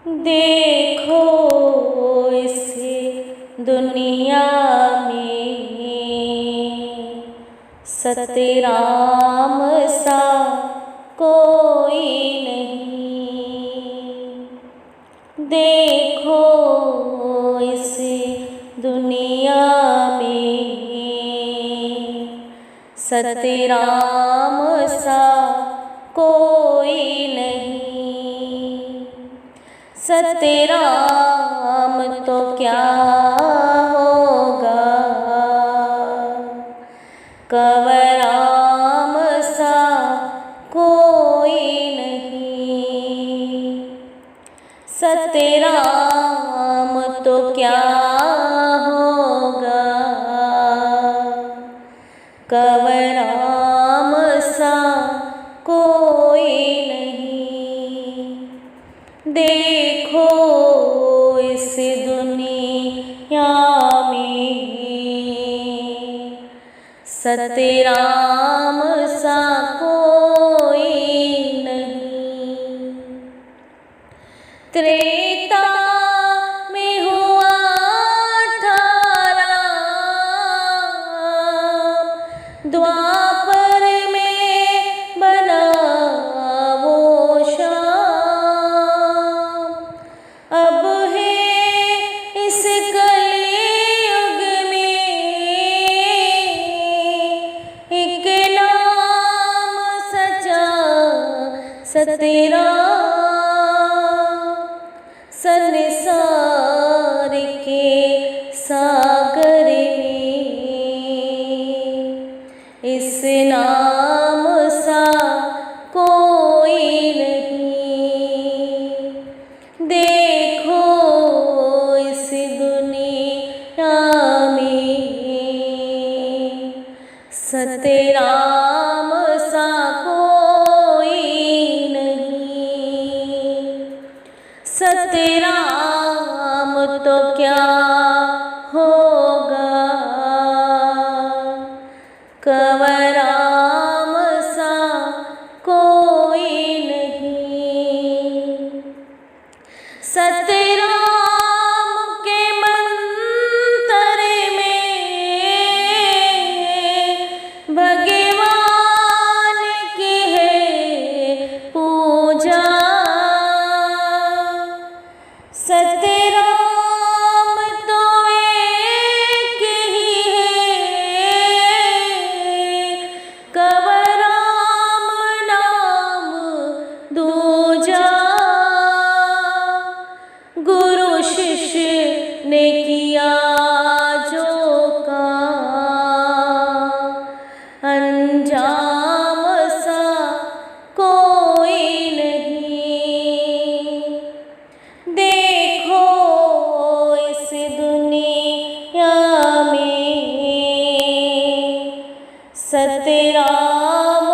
देखो इस दुनिया में सतराम सा कोई नहीं। देखो इस दुनिया में सतराम सा कोई नहीं। सतराम तो क्या होगा, कंवराम सा कोई नहीं। सतराम तो क्या होगा, कंवराम सा कोई नहीं। देखो इस दुनिया में सतराम सा कोई नहीं। त्रेता में हुआ था राम, द्वापर में बना वो श्याम। अब है इस कलयुग में एक नाम सचा सतराम। संसार के सागर में इस नाम सा कोई नहीं। देखो इस दुनिया में सतराम सा कोई नहीं। सतराम तो क्या होगा, कंवराम सा कोई नहीं। सतराम के मंत्र में भगवान की है पूजा। सतराम तो एक ही है, कंवराम नाम दूजा। गुरु शिष्य ने किया जो काम, अंजाम सा कोई नहीं। देखो इस दुनिया में सतराम